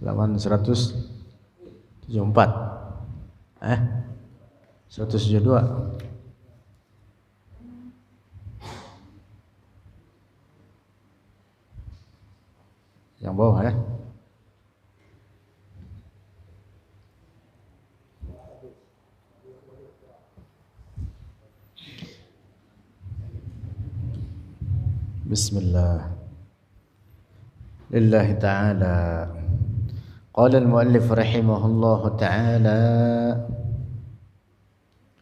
halaman 174. 172. Yang bawah ya. Bismillah. Lillahi ta'ala. Qala al-muallif rahimahullahu ta'ala.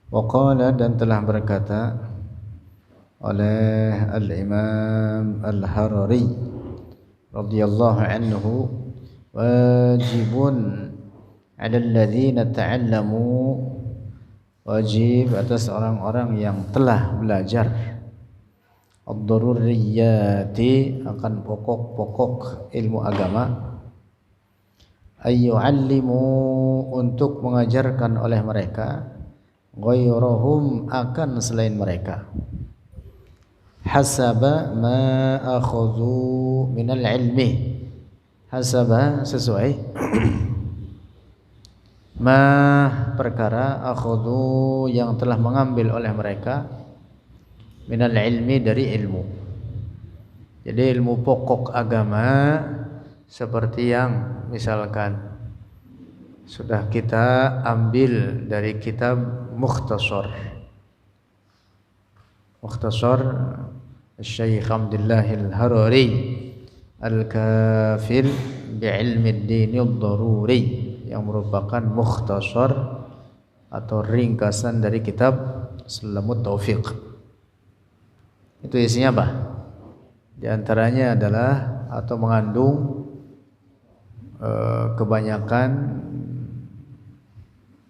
Wa qala, dan telah berkata oleh al-Imam al-Harari radhiyallahu anhu, wajibun 'ala alladhina ta'allamu, wajib atas orang-orang yang telah belajar ad-daruriyati, akan pokok-pokok ilmu agama, ayyu'allimu, untuk mengajarkan oleh mereka, ghairahum, akan selain mereka, hasaba ma akhadhu minal ilmi, hasaba, sesuai, ma, perkara, akhadhu, yang telah mengambil oleh mereka, minal ilmi, dari ilmu. Jadi ilmu pokok agama seperti yang misalkan sudah kita ambil dari kitab Mukhtasar Syekh Abdullah al-Harari al-Kafil bi'ilmi ad-din ad-daruri, yang merupakan mukhtasar atau ringkasan dari kitab Sulamut Taufiq. Itu isinya apa? Di antaranya adalah atau mengandung kebanyakan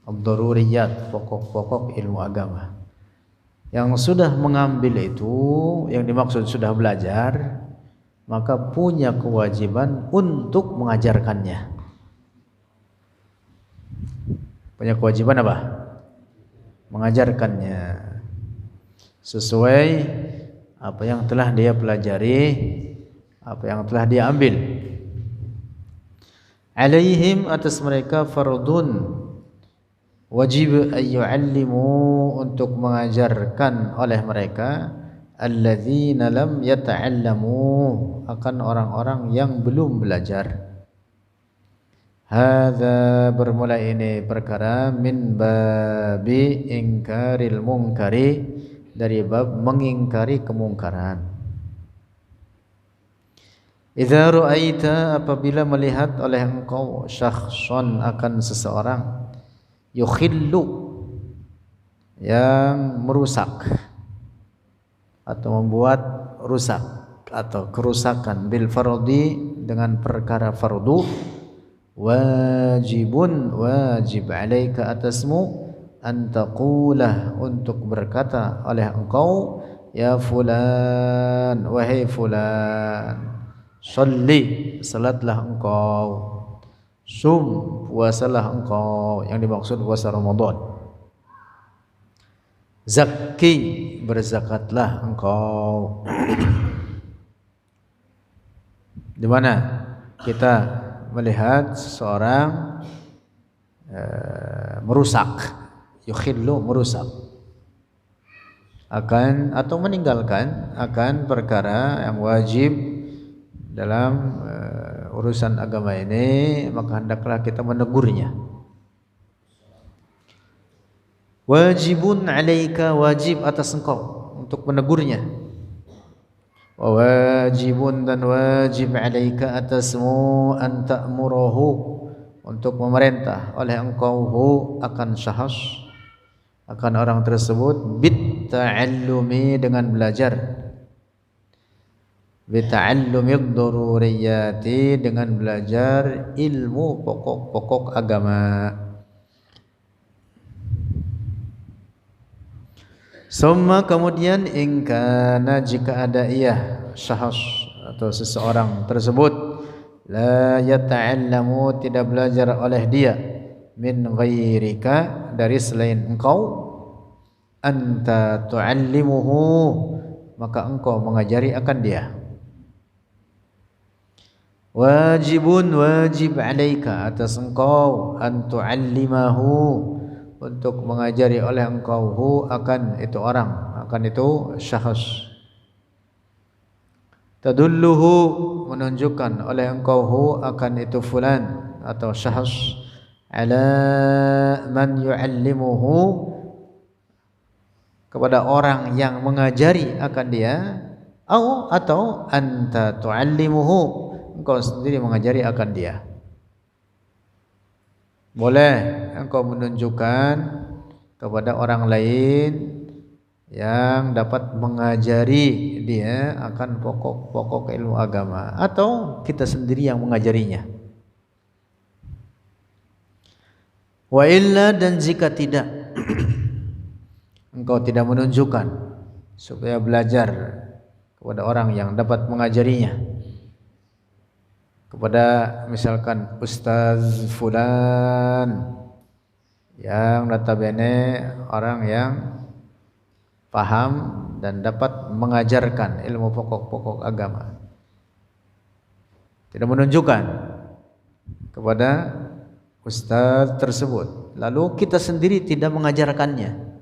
ad-daruriyat, pokok-pokok ilmu agama. Yang sudah mengambil itu, yang dimaksud sudah belajar, maka punya kewajiban untuk mengajarkannya. Punya kewajiban apa? Mengajarkannya sesuai apa yang telah dia pelajari, apa yang telah dia ambil. Alaihim, atas mereka, fardun, wajib, ayyu'allimu, untuk mengajarkan oleh mereka, alladzina lam yata'allamu, akan orang-orang yang belum belajar. Hadza, bermula ini perkara, min babi ingkaril munkari, dari bab mengingkari kemungkaran. Idza ra'aita, apabila melihat oleh engkau, syakhsan, akan seseorang, yukhillu, yang merusak atau membuat rusak atau kerusakan, bil fardi, dengan perkara fardu, wajibun, wajib, alaika, atasmu, antaqulah, untuk berkata oleh engkau, ya fulan, wahai fulan, salli, salatlah engkau, sum, puasalah engkau, yang dimaksud puasa Ramadan, zakki, berzakatlah engkau. Di mana kita melihat seseorang merusak, yukhillu, merusak, akan atau meninggalkan akan perkara yang wajib dalam urusan agama ini, maka hendaklah kita menegurnya. Wajibun alaika, wajib atas engkau untuk menegurnya. Wajibun, dan wajib, alaika, atasmu, an ta'muruhu, untuk memerintah oleh engkau, hu, akan syahs, akan orang tersebut, bit ta'allumi, dengan belajar, bit ta'allumid daruriyati, dengan belajar ilmu pokok-pokok agama. Summa, kemudian, ingkana, jika ada ia, syahs atau seseorang tersebut, la yata'allamu, tidak belajar oleh dia, min ghairika, dari selain engkau, anta tu'allimuhu, maka engkau mengajari akan dia. Wajibun wajib alaika atas engkau an tu'allimahu untuk mengajari oleh engkau hu akan itu orang, akan itu syakhs. Tadulluhu menunjukkan oleh engkau hu akan itu fulan atau syakhs ala man yu'allimuhu kepada orang yang mengajari akan dia atau anta tu'allimuhu engkau sendiri mengajari akan dia. Boleh engkau menunjukkan kepada orang lain yang dapat mengajari dia akan pokok-pokok ilmu agama, atau kita sendiri yang mengajarinya. Wa illa, dan jika tidak engkau tidak menunjukkan supaya belajar kepada orang yang dapat mengajarinya, kepada misalkan Ustaz Fulan yang notabene orang yang paham dan dapat mengajarkan ilmu pokok-pokok agama, tidak menunjukkan kepada Ustaz tersebut, lalu kita sendiri tidak mengajarkannya,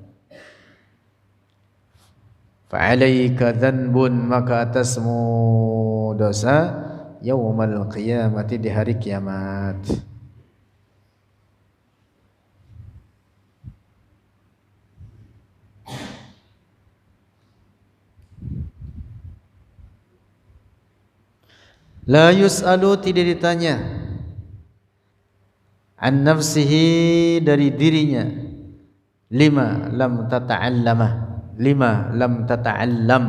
fa'alaika dhanbun, maka atasmu dosa yaumal qiyamati, di hari kiamat. La yus'alu, tidak ditanya, an nafsihi, dari dirinya, lima lam tata'allamah, lima lam tata'allam,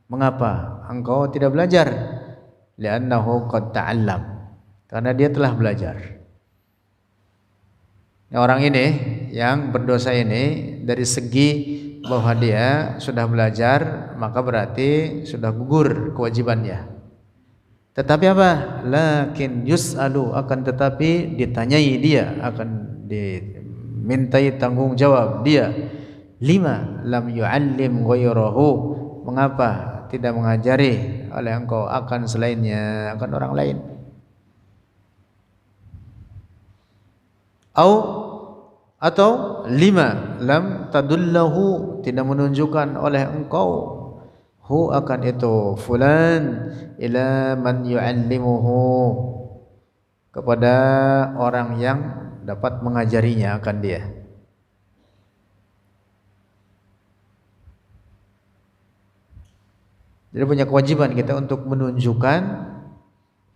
mengapa engkau tidak belajar? Li'annahu qad ta'allam, karena dia telah belajar. Orang ini yang berdosa ini dari segi bahwa dia sudah belajar, maka berarti sudah gugur kewajibannya. Tetapi apa? Lakin yus'alu, akan tetapi ditanyai dia, akan dimintai tanggung jawab dia. Lima lam yu'allim ghairahu, mengapa tidak mengajari oleh engkau akan selainnya, akan orang lain. Atau lima lam tadullahu, tidak menunjukkan oleh engkau hu akan itu fulan ila man yu'allimuhu, kepada orang yang dapat mengajarinya akan dia. Jadi punya kewajiban kita untuk menunjukkan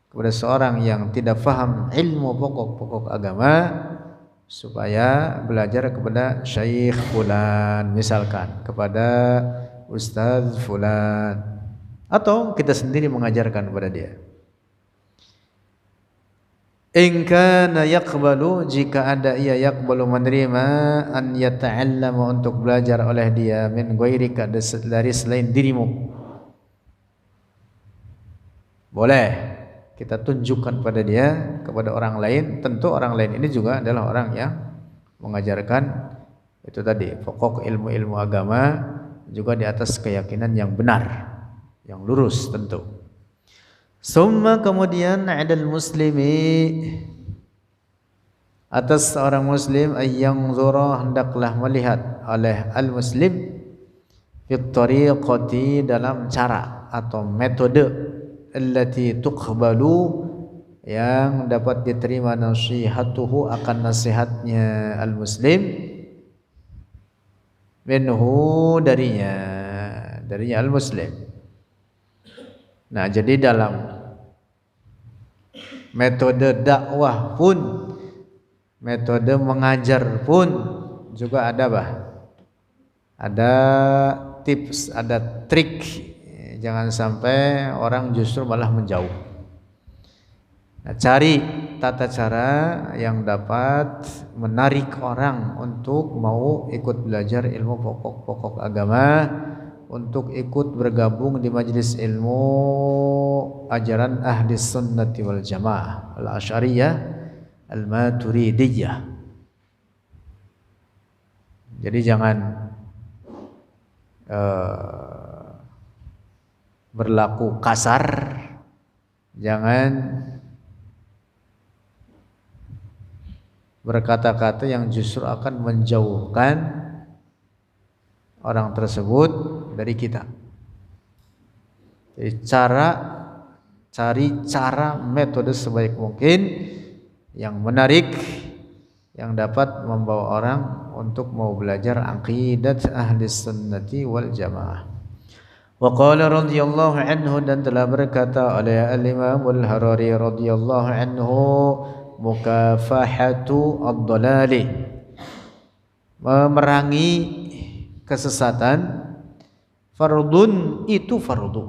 kepada seorang yang tidak faham ilmu pokok-pokok agama supaya belajar kepada syekh fulan, misalkan kepada ustaz fulan, atau kita sendiri mengajarkan kepada dia. In kana yaqbalu, jika ada ia yaqbalu, menerima, an yata'allama, untuk belajar oleh dia, min ghairika, dari selain dirimu. Boleh kita tunjukkan pada dia, kepada orang lain. Tentu orang lain ini juga adalah orang yang mengajarkan itu tadi pokok ilmu-ilmu agama, juga di atas keyakinan yang benar, yang lurus tentu. Summa, kemudian, adal muslimi, atas seorang muslim, ayyang zura, hendaklah melihat oleh al muslim, fit tariqati, dalam cara atau metode, allati tuqbalu, yang dapat diterima nasihatuhu, akan nasihatnya al muslim, minhu, darinya al muslim. Nah, jadi dalam metode dakwah pun, metode mengajar pun juga ada ada tips, ada trik. Jangan sampai orang justru malah menjauh. Nah, cari tata cara yang dapat menarik orang untuk mau ikut belajar ilmu pokok-pokok agama, untuk ikut bergabung di majelis ilmu ajaran ahli sunnati wal jamaah, al-asy'ariyah, al-maturidiyah. Jadi jangan berlaku kasar Jangan berkata-kata yang justru akan menjauhkan orang tersebut dari kita. Jadi cari cara metode sebaik mungkin yang menarik, yang dapat membawa orang untuk mau belajar aqidat ahli sunnati wal jamaah. Wa qala radhiyallahu anhu, dan telah berkata oleh al-Imam al-Harari radhiyallahu anhu, mukafahatu ad-dhalali, memerangi kesesatan, fardun, itu fardu,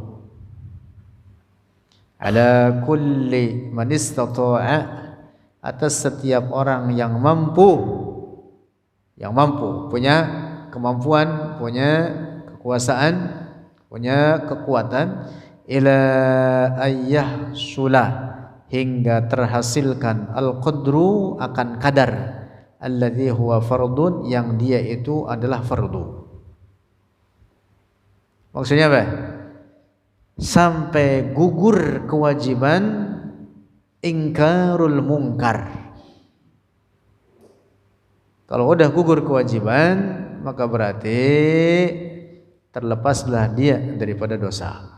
ala kulli man istata'a, atas setiap orang yang mampu, punya kemampuan, punya kekuasaan, punya kekuatan, ila ayyah sulah, hingga terhasilkan al-qadru, akan kadar, alladzi huwa fardun, yang dia itu adalah fardu. Maksudnya apa? Sampai gugur kewajiban ingkarul mungkar. Kalau udah gugur kewajiban, maka berarti terlepaslah dia daripada dosa.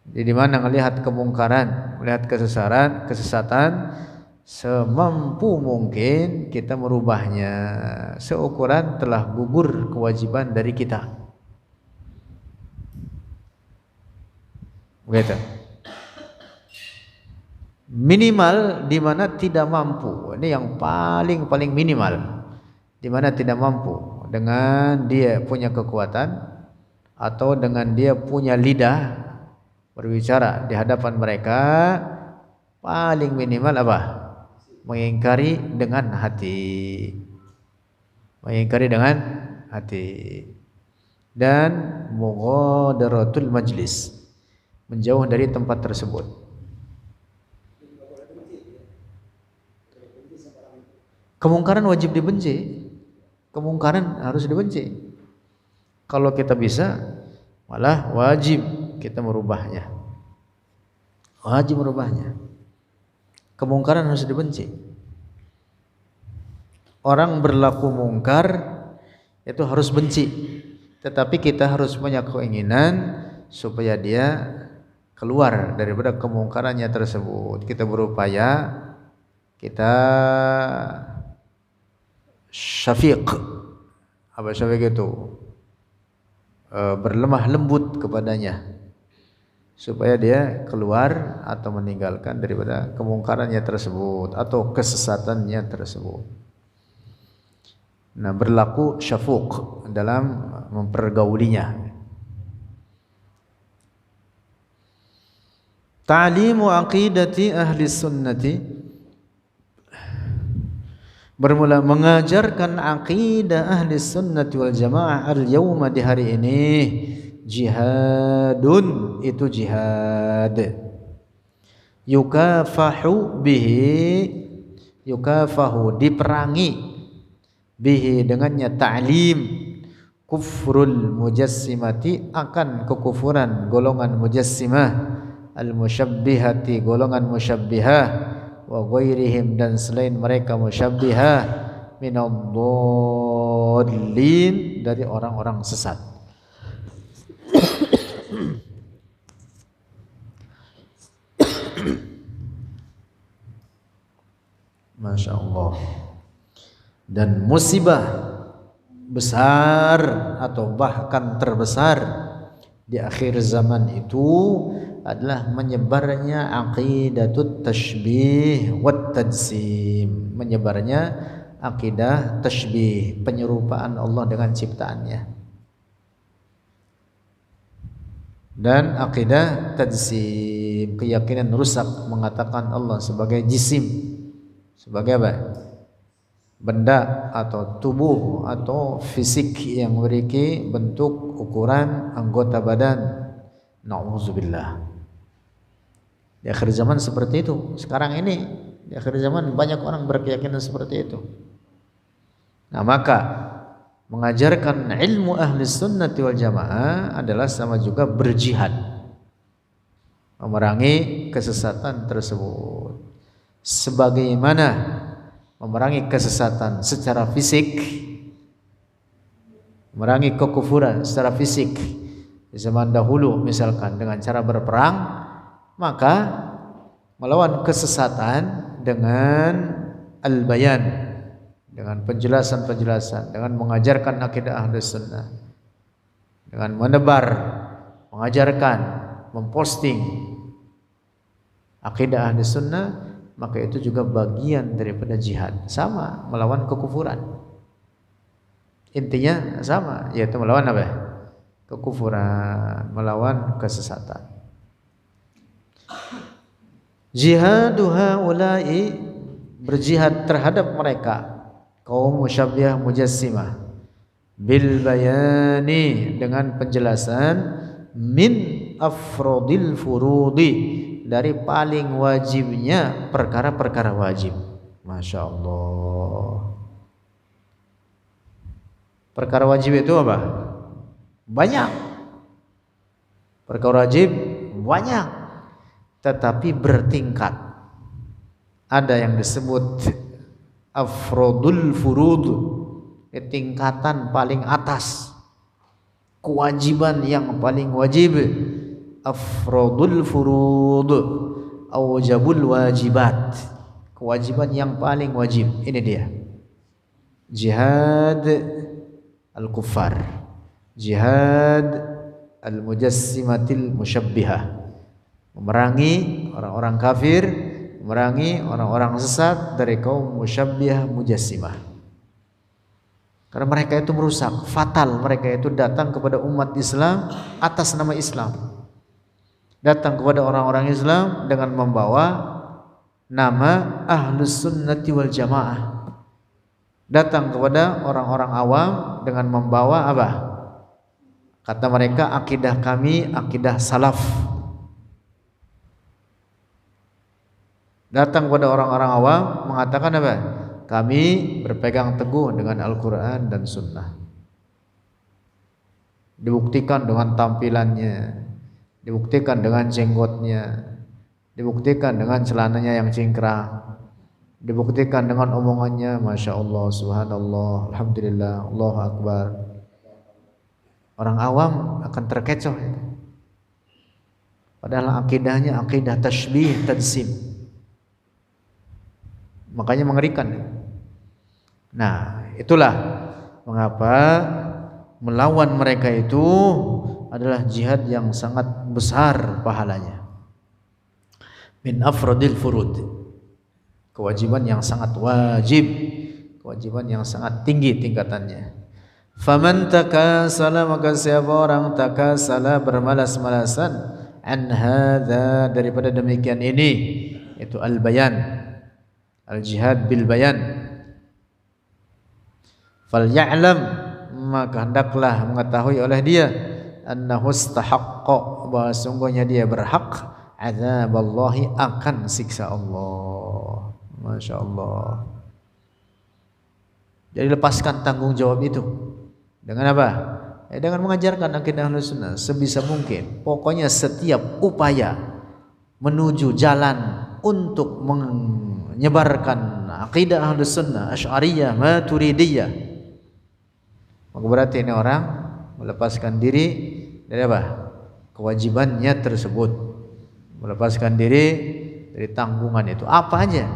Jadi mana melihat kemungkaran, melihat kesesatan, semampu mungkin kita merubahnya seukuran telah gugur kewajiban dari kita. Begitu. Minimal di mana tidak mampu. Ini yang paling minimal. Di mana tidak mampu, dengan dia punya kekuatan atau dengan dia punya lidah berbicara di hadapan mereka, paling minimal apa? Mengingkari dengan hati. Mengingkari dengan hati. Dan mughadaratul majlis, menjauh dari tempat tersebut. Kemungkaran wajib dibenci. Kemungkaran harus dibenci. Kalau kita bisa, malah wajib kita merubahnya. Wajib merubahnya. Kemungkaran harus dibenci. Orang berlaku mungkar itu harus benci. Tetapi kita harus punya keinginan supaya dia keluar daripada kemungkarannya tersebut. Kita berupaya, kita syafiq, apa syafiq itu? Berlemah lembut kepadanya supaya dia keluar atau meninggalkan daripada kemungkarannya tersebut atau kesesatannya tersebut. Nah, berlaku syafuq dalam mempergaulinya. Ta'limu aqidati ahli sunnati, bermula mengajarkan aqidah ahli sunnati wal jamaah al-yawma, di hari ini, jihadun, itu jihad, yukafahu bihi, yukafahu, diperangi, bihi, dengannya, ta'lim, kufrul mujassimati, akan kekufuran golongan mujassimah, al-musyabbihati, golongan musyabbihah, wa ghairihim, dan selain mereka musyabbihah, minadh-dhallin, dari orang-orang sesat. Masya Allah. Dan musibah besar atau bahkan terbesar di akhir zaman itu adalah menyebarnya aqidatut tashbih wat tajsim, menyebarnya akidah tashbih, penyerupaan Allah dengan ciptaannya, dan akidah tajsim, keyakinan rusak mengatakan Allah sebagai jisim, sebagai apa? Benda atau tubuh atau fisik yang memiliki bentuk, ukuran, anggota badan. Na'udzubillah. Di akhir zaman seperti itu. Sekarang ini di akhir zaman banyak orang berkeyakinan seperti itu. Nah, maka mengajarkan ilmu ahli sunnati wal jamaah adalah sama juga berjihad. memerangi kesesatan tersebut. Sebagaimana memerangi kesesatan secara fisik, memerangi kekufuran secara fisik di zaman dahulu misalkan dengan cara berperang, maka melawan kesesatan dengan al-bayan, dengan penjelasan-penjelasan, dengan mengajarkan akidah Ahlus Sunnah, dengan menebar, mengajarkan, memposting akidah Ahlus Sunnah, maka itu juga bagian daripada jihad. Sama, melawan kekufuran. Intinya sama, yaitu melawan apa? Kekufuran, melawan kesesatan. Jihadu haula'i, berjihad terhadap mereka kaum musyabbihah mujassimah, bil bayani, dengan penjelasan, min afrodil furudi, dari paling wajibnya perkara-perkara wajib. Masya Allah. Perkara wajib itu apa? Banyak. Perkara wajib banyak, tetapi bertingkat. Ada yang disebut afrodul furud, tingkatan paling atas, kewajiban yang paling wajib. Afrodul furud, awjabul wajibat, kewajiban yang paling wajib. Ini dia jihad al-kuffar, jihad al-mujassimatil musyabbihah, memerangi orang-orang kafir, memerangi orang-orang sesat dari kaum musyabbihah mujassimah. Karena mereka itu merusak, fatal. Mereka itu datang kepada umat Islam atas nama Islam, datang kepada orang-orang Islam dengan membawa nama Ahlus Sunnati wal Jamaah, datang kepada orang-orang awam dengan membawa apa? Kata mereka, akidah kami akidah salaf. Datang kepada orang-orang awam mengatakan apa? Kami berpegang teguh dengan Al-Quran dan Sunnah. Dibuktikan dengan tampilannya, dibuktikan dengan jenggotnya, dibuktikan dengan celananya yang cingkrang, dibuktikan dengan omongannya. Masya Allah, subhanallah, alhamdulillah, Allahu Akbar. Orang awam akan terkecoh itu. Padahal akidahnya akidah tashbih tansim. Makanya mengerikan. Nah, itulah mengapa melawan mereka itu adalah jihad yang sangat besar pahalanya. Min afrodil furud, kewajiban yang sangat wajib, kewajiban yang sangat tinggi tingkatannya. Faman takasala, maka siapa orang takasala, bermalas-malasan, an hadza, daripada demikian ini, itu al-bayan, al-jihad bil bayan, falya'lam, maka hendaklah mengetahui oleh dia, annahu istahaqqa, bahwa sungguhnya dia berhak azaballahi, akan siksa Allah. Masya Allah. Jadi lepaskan tanggung jawab itu dengan apa? Dengan mengajarkan akidah Ahlus Sunnah sebisa mungkin. Pokoknya setiap upaya menuju jalan untuk menyebarkan akidah Ahlus Sunnah Asy'ariyah, Maturidiyah, maka berarti ini orang melepaskan diri dari apa? Kewajibannya tersebut, melepaskan diri dari tanggungan itu. Apa aja?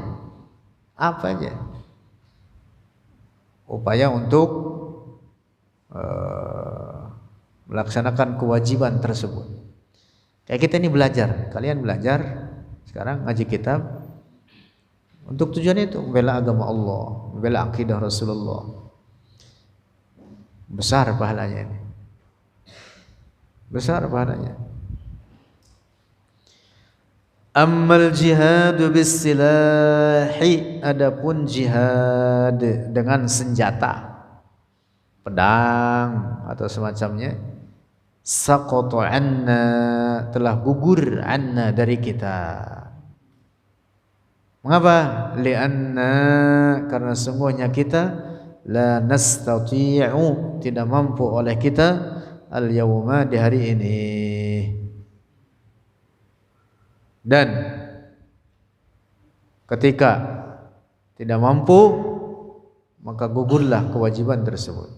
Apa aja? Upaya untuk melaksanakan kewajiban tersebut. Kayak kita ini belajar, kalian belajar sekarang ngaji kitab untuk tujuan itu, membela agama Allah, membela akidah Rasulullah. Besar pahalanya ini. Besar pahalanya. Ammal jihadu bisilahi, adapun jihad dengan senjata, pedang atau semacamnya, saqata anna, telah gugur, anna, dari kita. Mengapa? Lianna, karena sungguhnya kita la nastati'u, tidak mampu oleh kita, al-yawma, di hari ini. Dan ketika tidak mampu, maka gugurlah kewajiban tersebut.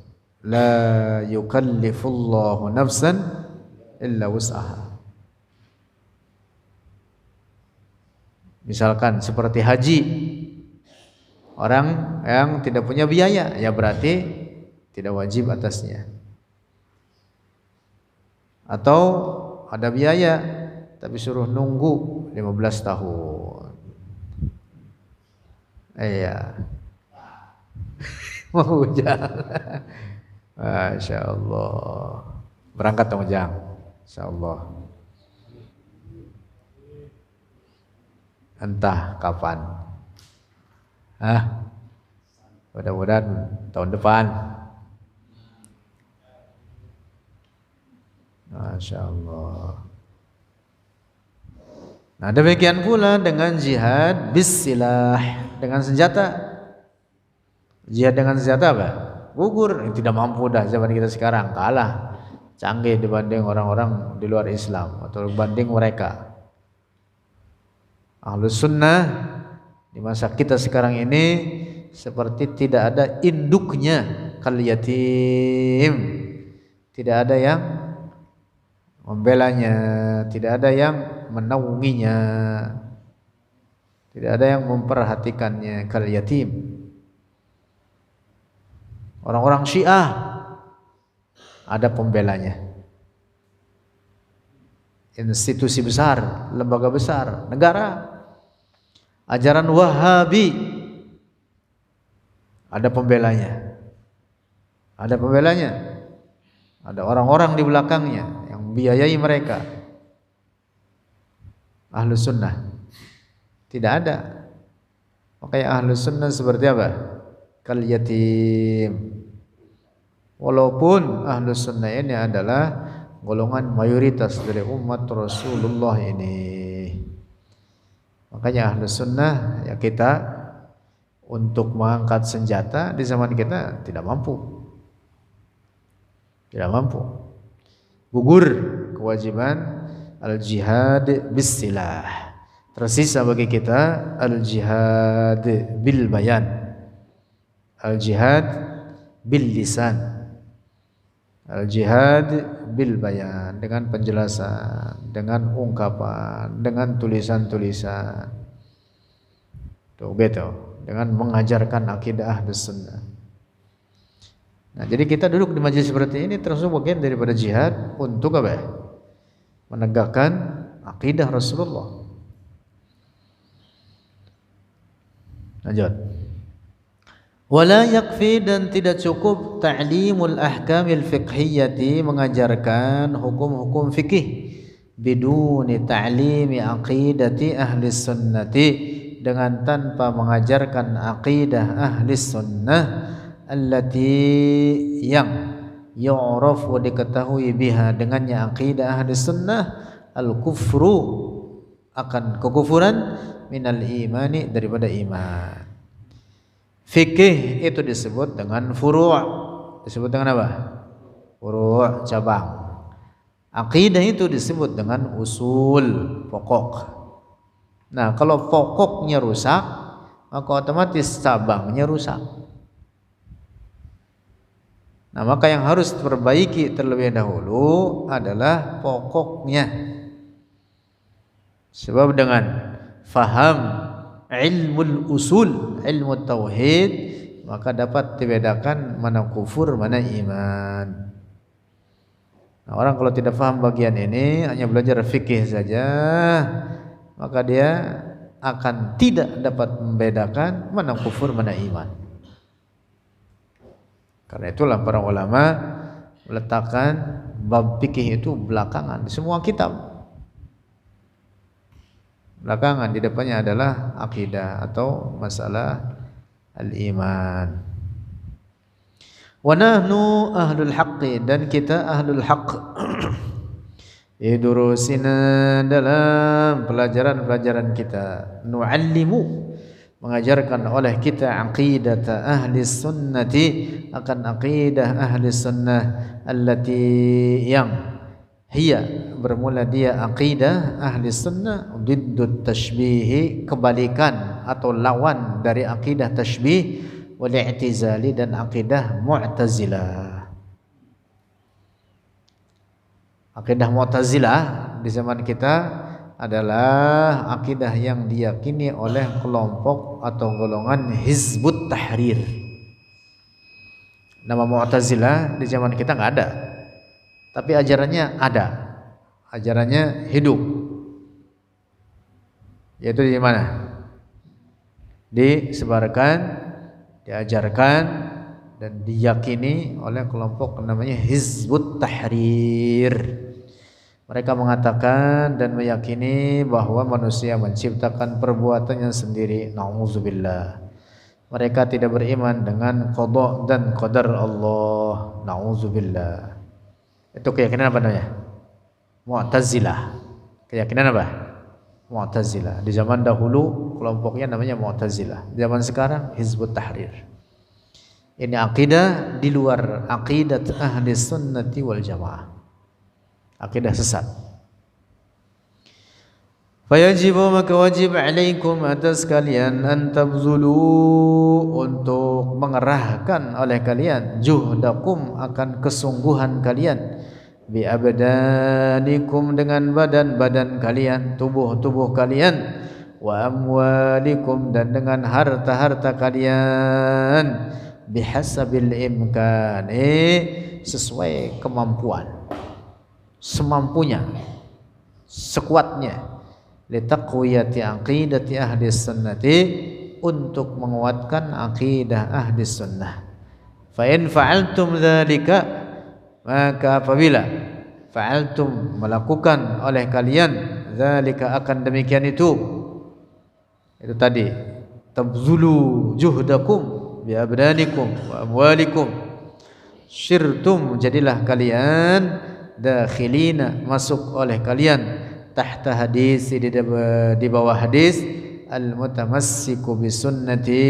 La yukallifullahu nafsan illa wus'aha. Misalkan seperti haji, orang yang tidak punya biaya, ya berarti tidak wajib atasnya. Atau ada biaya tapi suruh nunggu 15 tahun. Iya. Mau Ujang. Masya Allah. Berangkat dong Ujang. Insya Allah. Entah kapan. Mudah-mudahan tahun depan. Masya Allah. Nah demikian pula dengan jihad bisilah, dengan senjata. Jihad dengan senjata apa? Gugur, tidak mampu dah zaman kita sekarang, kalah, canggih dibanding orang-orang di luar Islam atau dibanding mereka. Ahlus sunnah di masa kita sekarang ini seperti tidak ada induknya kal yatim, tidak ada yang membelanya, tidak ada yang menaunginya, tidak ada yang memperhatikannya kal yatim. Orang-orang Syiah ada pembelanya, institusi besar, lembaga besar, negara. Ajaran Wahabi ada pembelanya, ada pembelanya, ada orang-orang di belakangnya yang biayai mereka. Ahlus sunnah tidak ada. Makanya ahlus sunnah seperti apa? Kal yatim. Walaupun ahlus sunnah ini adalah golongan mayoritas dari umat Rasulullah ini. Makanya ahlus sunnah ya kita untuk mengangkat senjata di zaman kita tidak mampu. Tidak mampu. Gugur kewajiban al-jihad bis-silah. Tersisa bagi kita al-jihad bil bayan, al-jihad bil lisan, al-jihad bil bayan, dengan penjelasan, dengan ungkapan, dengan tulisan-tulisan. Tuh gitu, dengan mengajarkan akidah Ahlus Sunnah. Nah, jadi kita duduk di majelis seperti ini termasuk bagian daripada jihad untuk apa? Menegakkan akidah Rasulullah. Lanjut. Wala yakfi, dan tidak cukup ta'limul ahkamil fiqhiyyati, mengajarkan hukum-hukum fikih, biduni ta'limi aqidati ahli sunnati, dengan tanpa mengajarkan aqidah ahli sunnah, allati, yang yu'rafu, diketahui, biha, dengannya aqidah ahli sunnah, al-kufru, akan kekufuran, minal imani, daripada iman. Fikih itu disebut dengan furu'. Disebut dengan apa? Furu', cabang. Aqidah itu disebut dengan usul, pokok. Nah, kalau pokoknya rusak, maka otomatis cabangnya rusak. Nah, maka yang harus diperbaiki terlebih dahulu adalah pokoknya. Sebab dengan faham ilmu usul, ilmu tauhid, maka dapat dibedakan mana kufur, mana iman. Nah, orang kalau tidak faham bagian ini, hanya belajar fikih saja, maka dia akan tidak dapat membedakan mana kufur, mana iman. Karena itulah para ulama meletakkan bab fikih itu belakangan di semua kitab. Belakangan, di depannya adalah akidah atau masalah al-iman. Wa nahnu ahlul haqqi, dan kita ahlul haqq. Idurusina, dalam pelajaran-pelajaran kita, nu'allimu, mengajarkan oleh kita aqidata ahli sunnati, akan aqidah ahli sunnah, allati, yang hiya, bermula dia aqidah ahli sunnah diddut tashbihi, kebalikan atau lawan dari aqidah tashbih, wal i'tizali dan aqidah mu'tazilah. Aqidah mu'tazilah di zaman kita adalah aqidah yang diyakini oleh kelompok atau golongan Hizbut Tahrir. Nama Mu'tazilah di zaman kita nggak ada, tapi ajarannya ada, ajarannya hidup. Yaitu di mana? Disebarkan, diajarkan dan diyakini oleh kelompok namanya Hizbut Tahrir. Mereka mengatakan dan meyakini bahwa manusia menciptakan perbuatannya sendiri. Na'udzubillah. Mereka tidak beriman dengan qada dan qadar Allah. Na'udzubillah. Itu keyakinan apa namanya? Mu'tazilah. Keyakinan apa? Mu'tazilah. Di zaman dahulu kelompoknya namanya Mu'tazilah. Di zaman sekarang Hizbut Tahrir. Ini akidah di luar akidah ahli sunnati wal jamaah. Akidah sesat. Fayajibu, maka wajib alaikum atas kalian an tabzulu, untuk mengerahkan oleh kalian juhdakum, akan kesungguhan kalian, bi abdanikum, dengan badan-badan kalian, tubuh-tubuh kalian, wa amwalikum, dan dengan harta-harta kalian, bihasabil imkan, sesuai kemampuan, semampunya, sekuatnya, litaqwiyati aqidati ahli sunnati, untuk menguatkan akidah ahli sunnah. Fa in fa'altum dzalika, maka apabila fa'altum, melakukan oleh kalian, dzalika, akan demikian itu tadi, tabzulu juhdakum bi abdanikum wa amwalikum, syirtum, jadilah kalian dakhilina, masuk oleh kalian, tahta hadis, di bawah hadis, al mutamassiku bi sunnati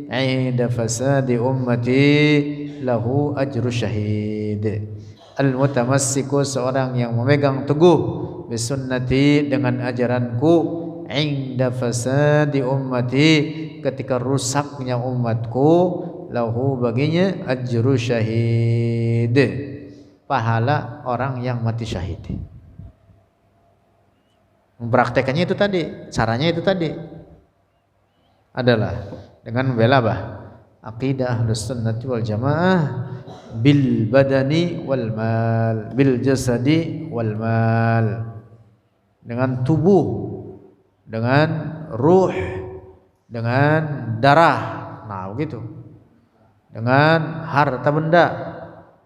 'inda fasadi ummati lahu ajru syahid. Al mutamassiku, seorang yang memegang teguh, bi sunnati, dengan ajaranku, 'inda fasadi ummati, ketika rusaknya umatku, lahu, baginya, ajru syahid, pahala orang yang mati syahid. Mempraktekannya itu tadi, caranya itu tadi adalah dengan membela apa? Aqidah Ahlus Sunnati wal Jamaah bil badani wal mal, bil jasadi wal mal, dengan tubuh, dengan ruh, dengan darah, nah begitu, dengan harta benda,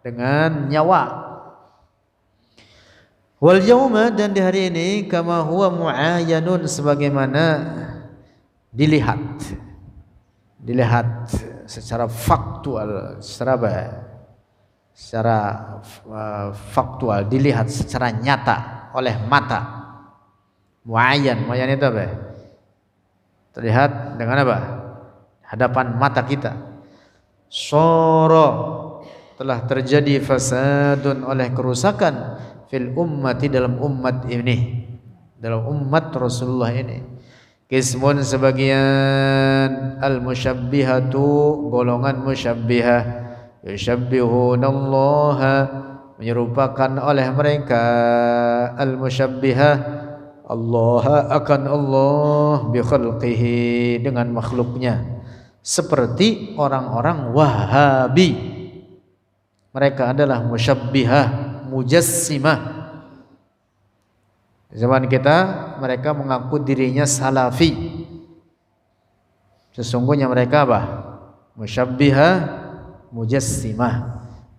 dengan nyawa. Wal yauma, dan di hari ini, kama huwa muayyanun, sebagaimana dilihat secara faktual, secara faktual, dilihat secara nyata oleh mata. Muayyan itu apa? Terlihat dengan apa? Hadapan mata kita. Soro, telah terjadi fasadun, oleh kerusakan, fil ummati, dalam umat ini, dalam umat Rasulullah ini. Kismun, sebagian, al musyabbihatu, golongan musyabbihah, yushabbihunallaha, menyerupakan oleh mereka, al musyabbihah, Allah akan Allah, bi khalqihi, dengan makhluknya, seperti orang-orang Wahabi. Mereka adalah musyabbihah, mujassimah. Zaman kita mereka mengaku dirinya salafi. Sesungguhnya mereka apa? Musyabbihah, mujassimah.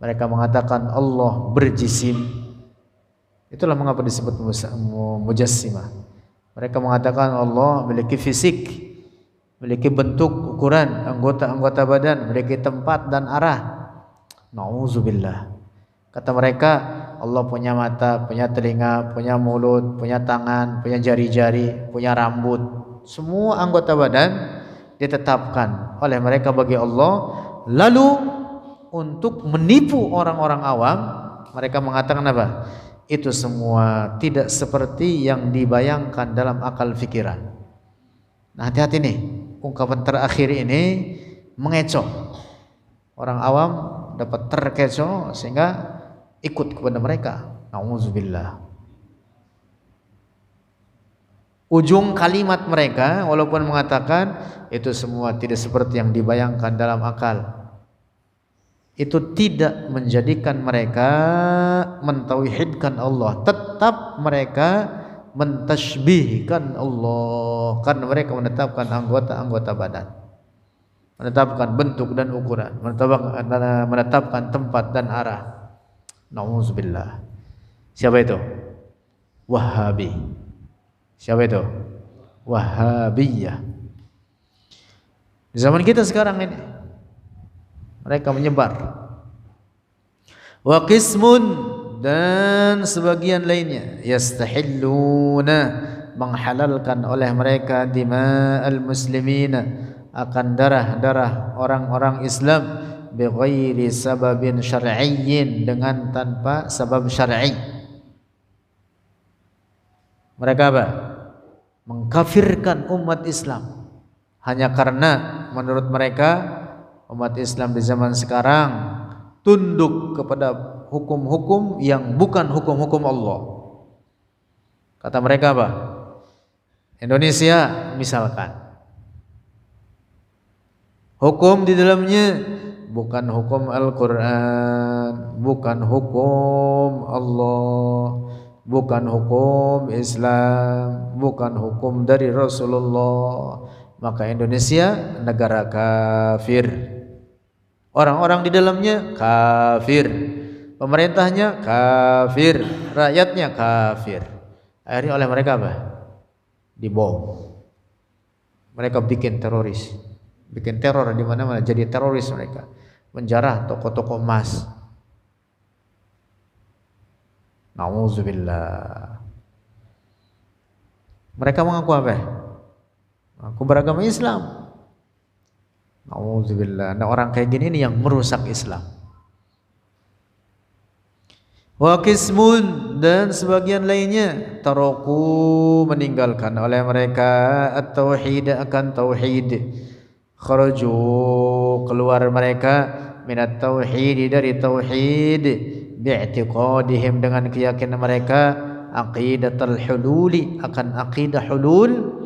Mereka mengatakan Allah berjisim. Itulah mengapa disebut mujassimah. Mereka mengatakan Allah memiliki fisik, memiliki bentuk, ukuran, anggota-anggota badan, memiliki tempat dan arah. Nauzubillah. Kata mereka, Allah punya mata, punya telinga, punya mulut, punya tangan, punya jari-jari, punya rambut. Semua anggota badan ditetapkan oleh mereka bagi Allah. Lalu untuk menipu orang-orang awam, mereka mengatakan apa? itu semua tidak seperti yang dibayangkan dalam akal fikiran. Nah, hati-hati nih, ungkapan terakhir ini mengecoh. Orang awam dapat terkecoh sehingga ikut kepada mereka. Nauzubillah. Ujung kalimat mereka walaupun mengatakan itu semua tidak seperti yang dibayangkan dalam akal, itu tidak menjadikan mereka mentauhidkan Allah. Tetap mereka mentasbihkan Allah karena mereka menetapkan anggota-anggota badan, menetapkan bentuk dan ukuran, menetapkan tempat dan arah. Nauzubillah. Siapa itu? Wahabi. Siapa itu? Wahabiyah. Di zaman kita sekarang ini mereka menyebar. Wa qismun, dan sebagian lainnya yastahilluna, menghalalkan oleh mereka dima'al muslimina, akan darah-darah orang-orang Islam, bighairi sababin syar'iyyin, dengan tanpa sebab syar'i. Mereka apa? Mengkafirkan umat Islam hanya karena menurut mereka umat Islam di zaman sekarang tunduk kepada hukum-hukum yang bukan hukum-hukum Allah. Kata mereka apa? Indonesia misalkan, hukum di dalamnya bukan hukum Al-Quran, bukan hukum Allah, bukan hukum Islam, bukan hukum dari Rasulullah. Maka Indonesia negara kafir, orang-orang di dalamnya kafir, pemerintahnya kafir, rakyatnya kafir. Akhirnya oleh mereka apa? Dibom. Mereka bikin teroris, bikin teror di mana-mana, jadi teroris mereka, menjarah toko-toko emas. Nauzubillah. Mereka mengaku apa? Mengaku beragama Islam. Nauzubillah. Nah, orang kayak gini nih yang merusak Islam. Wa qismun, dan sebagian lainnya taraku, meninggalkan oleh mereka at-tauhid, akan tauhid. Kharaju, keluar mereka, minat tauhid, dari tauhid, bi'tiqadihim, dengan keyakinan mereka, aqidatul hululi, akan aqidah hulul,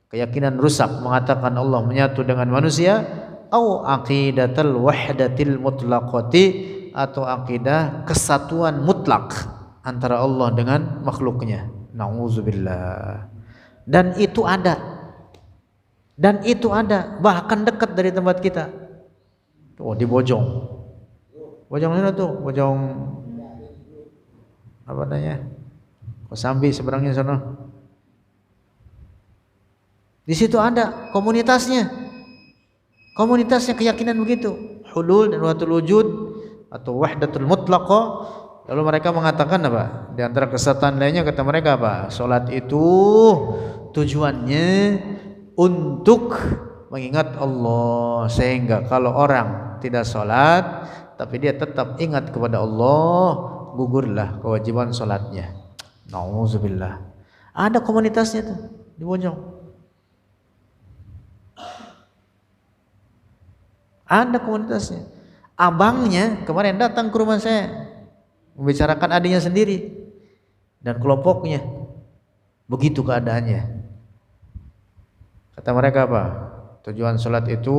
keyakinan rusak mengatakan Allah menyatu dengan manusia, au aqidatul wahdatil mutlaqati, atau akidah kesatuan mutlak antara Allah dengan makhluknya. Nauzubillah. Dan itu ada, dan itu ada, bahkan dekat dari tempat kita. Oh, di Bojong. Bojong mana tuh? Bojong apa namanya? Kosambi seberangnya sana. Di situ ada komunitasnya. Komunitasnya keyakinan begitu, hulul dan wahdatul wujud atau wahdatul mutlaqah. Lalu mereka mengatakan apa? Di antara kesatuan lainnya kata mereka apa? Salat itu tujuannya untuk mengingat Allah, sehingga kalau orang tidak salat tapi dia tetap ingat kepada Allah, gugurlah kewajiban salatnya. Nauzubillah. Ada komunitasnya tuh di Bojong. Ada komunitasnya. Abangnya kemarin datang ke rumah saya membicarakan adiknya sendiri dan kelompoknya. Begitu keadaannya. Kata mereka apa? Tujuan salat itu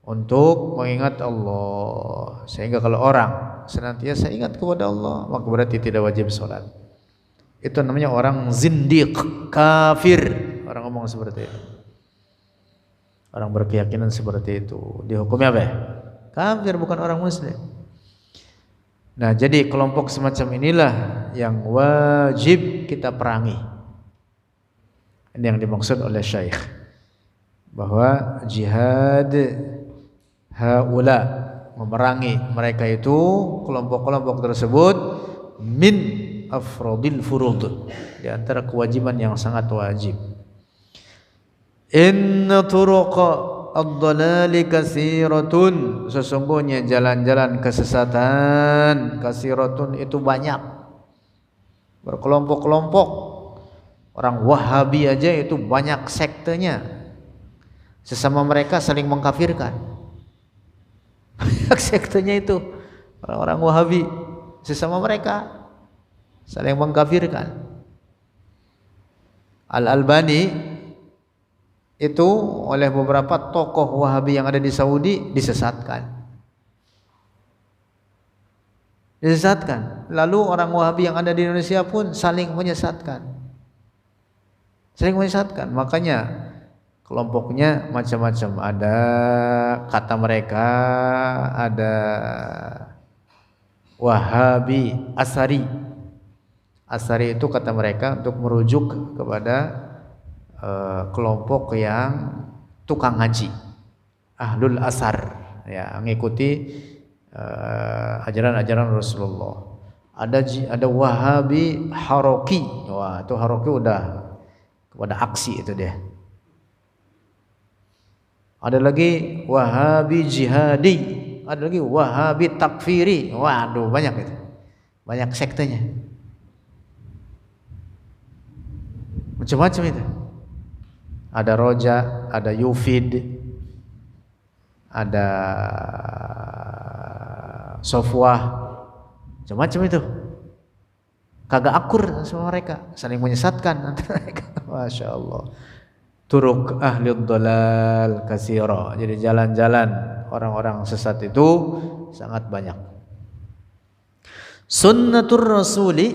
untuk mengingat Allah, sehingga kalau orang senantiasa ingat kepada Allah, maka berarti tidak wajib salat. Itu namanya orang zindiq, kafir. Orang ngomong seperti itu. Orang berkeyakinan seperti itu dihukumnya apa? Kafir, bukan orang muslim. Nah, jadi kelompok semacam inilah yang wajib kita perangi. Ini yang dimaksud oleh Syekh, bahwa jihad haula, memerangi mereka itu, kelompok-kelompok tersebut, min afrodil furud, di antara kewajiban yang sangat wajib. Inna turuqa ad-dhalali katsiratun, sesungguhnya jalan-jalan kesesatan, katsiratun itu banyak. berkelompok-kelompok. Orang Wahabi aja itu banyak sektenya, sesama mereka saling mengkafirkan. Banyak sektenya itu orang-orang Wahabi, sesama mereka saling mengkafirkan. Al-Albani itu oleh beberapa tokoh Wahabi yang ada di Saudi disesatkan. Lalu orang Wahabi yang ada di Indonesia pun saling menyesatkan. Makanya kelompoknya macam-macam. Ada kata mereka, ada Wahabi Asari. Asari itu kata mereka untuk merujuk kepada kelompok yang tukang ngaji, Ahlul Asar, ya, mengikuti ajaran-ajaran Rasulullah. Ada Wahabi Haroki. Wah, itu Haroki udah kepada aksi itu dia. Ada lagi Wahabi Jihadi, ada lagi Wahabi Takfiri. Waduh, banyak itu. Banyak sektenya. Macam-macam itu. Ada Roja, ada Yufid, ada Sofwah, macam-macam itu. Kagak akur sama mereka, saling menyesatkan antara mereka. Masya Allah. Turuk ahli dhalal katsira. Jadi jalan-jalan orang-orang sesat itu sangat banyak. Sunnatur Rasuli,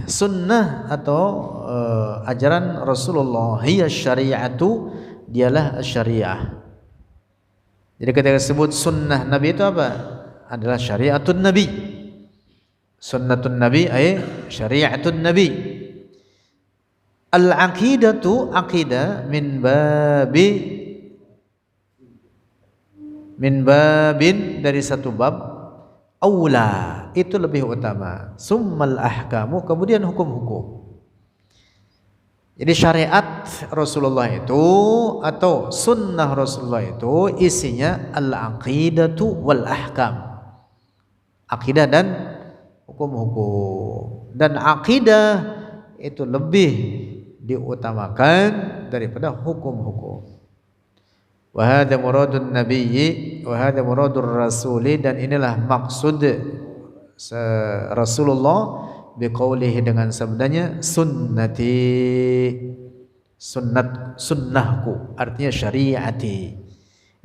sunnah atau ajaran Rasulullah, hiya syari'atu, dialah syariah. Jadi ketika disebut sunnah Nabi itu apa? Adalah syariatun Nabi. Sunnatun Nabi ay syariatun Nabi. Al-aqidatu, aqidah min babin, dari satu bab, aula, itu lebih utama, summal ahkamu, kemudian hukum-hukum. Jadi syariat Rasulullah itu atau sunnah Rasulullah itu isinya al-aqidatu wal ahkam, akidah dan hukum-hukum. Dan akidah itu lebih diutamakan daripada hukum-hukum. Wa hadza muradun nabiyyi wa hadza muradur rasuli, dan inilah maksud Rasulullah biqaulihi, dengan sabdanya sunnati, sunnahku, artinya syariati.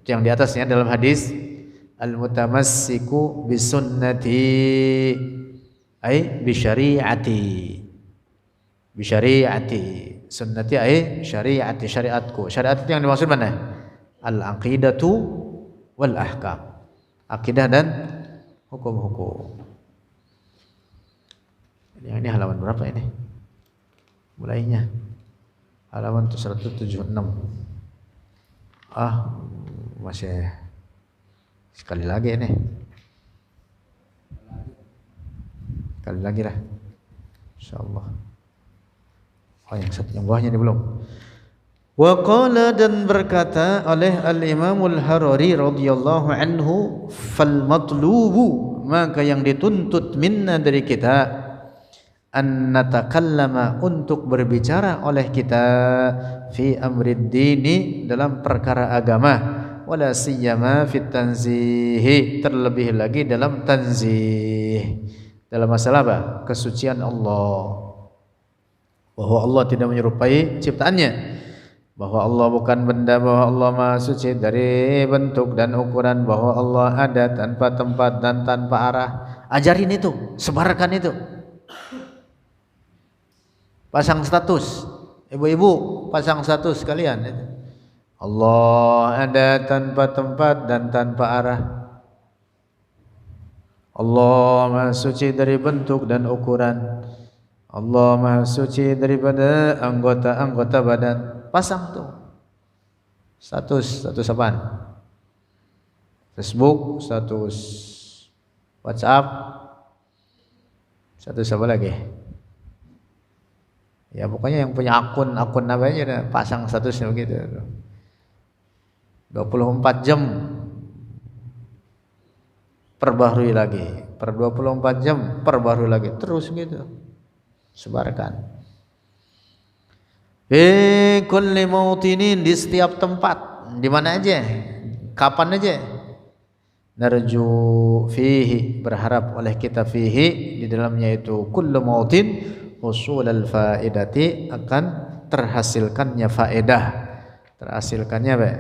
Itu yang di atasnya dalam hadis al-mutamassiku bisunnati ay bi syariati, sunnati ay syariati, syariatku. Syariat itu yang dimaksud mana? Al-aqidatu wal ahkam, akidah dan hukum-hukum. Ini halaman berapa ini? Mulainya halaman 176. Masih sekali lagi ini. Sekali lagi lah, insyaallah. Yang bawahnya ini belum. Wa qala, dan berkata oleh al-Imamul Harari radhiyallahu anhu, fal matlubu, maka yang dituntut minna, dari kita, an natakallama, untuk berbicara oleh kita, fi amrid dini, dalam perkara agama, wala siyama fit tanzihi, terlebih lagi dalam tanzih, dalam masalah apa? Kesucian Allah, bahwa Allah tidak menyerupai ciptaannya, bahwa Allah bukan benda, bahwa Allah Maha Suci dari bentuk dan ukuran, bahwa Allah ada tanpa tempat dan tanpa arah. Ajarin itu, sebarkan itu. Pasang status, ibu-ibu pasang status kalian itu. Allah ada tanpa tempat dan tanpa arah. Allah Maha Suci dari bentuk dan ukuran. Allah Maha Suci daripada anggota-anggota badan. Pasang tuh status apaan? Facebook, status WhatsApp, status apa lagi? Ya pokoknya yang punya akun apa aja pasang statusnya begitu. 24 jam perbaharui lagi, per 24 jam perbaharui lagi, terus gitu. sebarkan. Kulli mautinin, di setiap tempat, di mana aja, kapan aja. Narju fihi, berharap oleh kita fihi, di dalamnya itu kullu mautin husulal faidati, akan terhasilkannya faedah, terhasilkannya apa?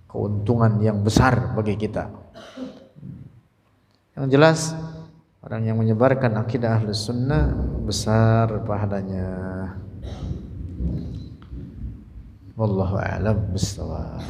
Keuntungan yang besar bagi kita. Yang jelas orang yang menyebarkan akidah Ahlus Sunnah besar pahalanya. Wallahu a'lam bishawab.